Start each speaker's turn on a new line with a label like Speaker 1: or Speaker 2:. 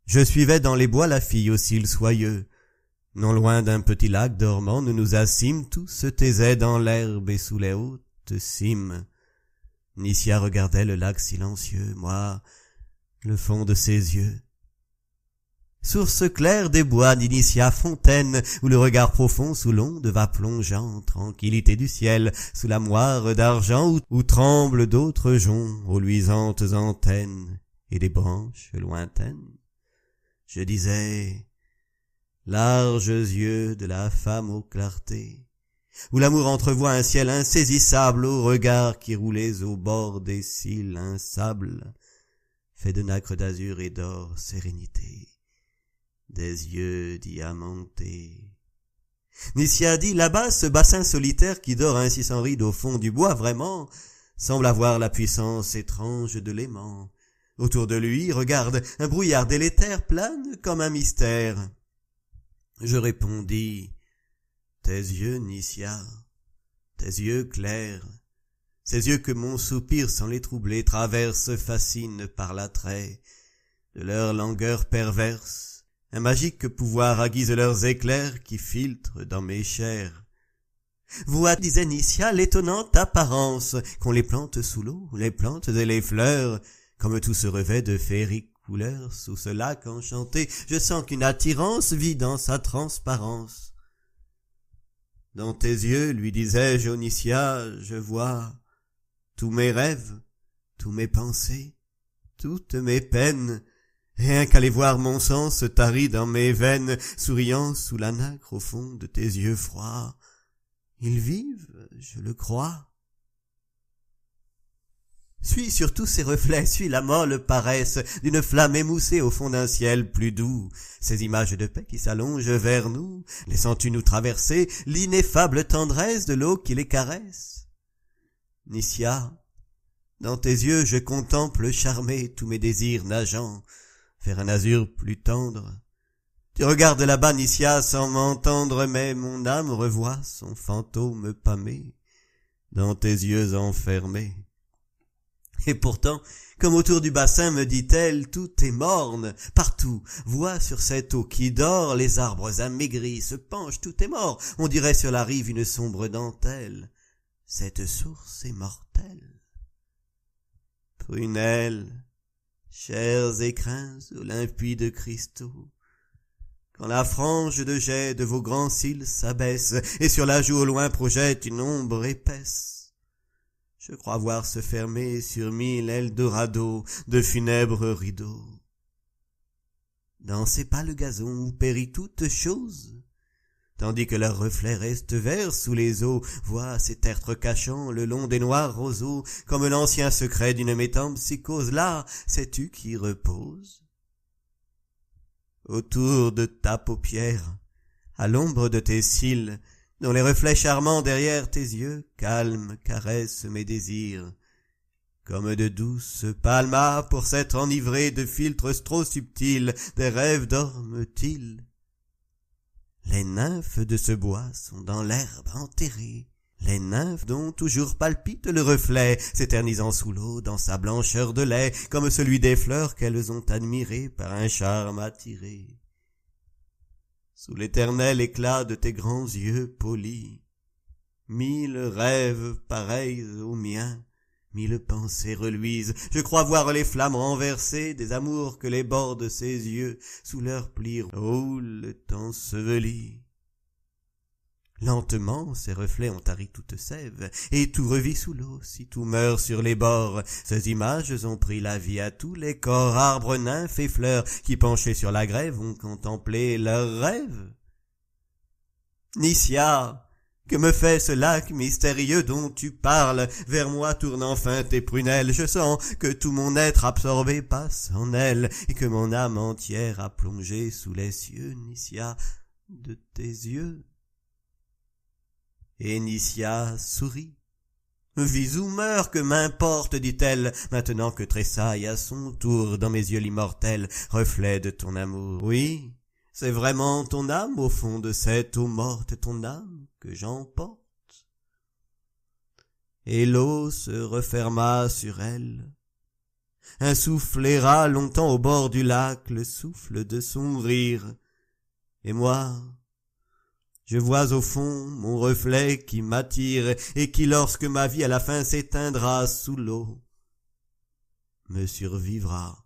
Speaker 1: Je suivais dans les bois la fille aux cils soyeux. Non loin d'un petit lac dormant, nous nous assîmes, tout se taisait dans l'herbe et sous les hautes cimes. Nicia regardait le lac silencieux, moi, le fond de ses yeux. Source claire des bois d'Initia, fontaine, où le regard profond sous l'onde va plongeant, tranquillité du ciel, sous la moire d'argent, où tremblent d'autres joncs aux luisantes antennes, et des branches lointaines. Je disais, larges yeux de la femme aux clartés, où l'amour entrevoit un ciel insaisissable aux regards qui roulés au bord des cils, un sable, fait de nacre d'azur et d'or sérénité, des yeux diamantés. Nicia dit, là-bas, ce bassin solitaire qui dort ainsi sans ride au fond du bois, vraiment, semble avoir la puissance étrange de l'aimant. Autour de lui, regarde, un brouillard délétère plane comme un mystère. Je répondis, tes yeux, Nicia, tes yeux clairs, ces yeux que mon soupir sans les troubler traverse, fascine par l'attrait de leur langueur perverse. Un magique pouvoir aiguise leurs éclairs qui filtrent dans mes chairs. Vois, disait Nicia, l'étonnante apparence qu'ont les plantes sous l'eau, les plantes et les fleurs, comme tout se revêt de féeriques couleurs sous ce lac enchanté. Je sens qu'une attirance vit dans sa transparence. Dans tes yeux, lui disais-je, ô Nicia, je vois tous mes rêves, tous mes pensées, toutes mes peines. Rien qu'à les voir mon sang se tarit dans mes veines, souriant sous la nacre au fond de tes yeux froids. Ils vivent, je le crois. Suis sur tous ces reflets, suis la molle paresse d'une flamme émoussée au fond d'un ciel plus doux, ces images de paix qui s'allongent vers nous, laissant-tu nous traverser l'ineffable tendresse de l'eau qui les caresse? Nicia, dans tes yeux je contemple charmé tous mes désirs nageant vers un azur plus tendre. Tu regardes là-bas, Nicia, sans m'entendre, mais mon âme revoit son fantôme pâmé dans tes yeux enfermés. Et pourtant, comme autour du bassin, me dit-elle, tout est morne, partout, vois sur cette eau qui dort, les arbres amaigris se penchent, tout est mort, on dirait sur la rive une sombre dentelle, cette source est mortelle. Prunelles, chers écrins aux limpides cristaux, quand la frange de jet de vos grands cils s'abaisse, et sur la joue au loin projette une ombre épaisse, je crois voir se fermer sur 1000 Eldorado de funèbres rideaux. Dans ces pâles gazons où périt toute chose, tandis que leur reflet reste vert sous les eaux, vois ces tertres cachant le long des noirs roseaux, comme l'ancien secret d'une métempsychose. Là, sais-tu qui repose autour de ta paupière, à l'ombre de tes cils, dont les reflets charmants derrière tes yeux calmes caressent mes désirs, comme de douces palmas pour s'être enivrés de philtres trop subtils, des rêves dorment-ils? Les nymphes de ce bois sont dans l'herbe enterrées, les nymphes dont toujours palpite le reflet, s'éternisant sous l'eau dans sa blancheur de lait, comme celui des fleurs qu'elles ont admirées par un charme attiré. Sous l'éternel éclat de tes grands yeux polis, 1000 rêves pareils aux miens, 1000 pensées reluisent. Je crois voir les flammes renversées des amours que les bords de ses yeux, sous leurs plis roulent ensevelis. Lentement, ces reflets ont tari toute sève, et tout revit sous l'eau, si tout meurt sur les bords. Ces images ont pris la vie à tous les corps, arbres, nymphes et fleurs, qui penchés sur la grève ont contemplé leurs rêves. Nicia, que me fait ce lac mystérieux dont tu parles, vers moi tourne enfin tes prunelles, je sens que tout mon être absorbé passe en elle, et que mon âme entière a plongé sous les cieux, Nicia, de tes yeux. Et Nicia sourit. Vis ou meurs, que m'importe, dit-elle, maintenant que tressaille à son tour dans mes yeux l'immortel reflet de ton amour. Oui, c'est vraiment ton âme au fond de cette eau morte, ton âme que j'emporte. Et l'eau se referma sur elle. Un souffle erra longtemps au bord du lac, le souffle de son rire. Et moi, je vois au fond mon reflet qui m'attire et qui, lorsque ma vie à la fin s'éteindra sous l'eau, me survivra.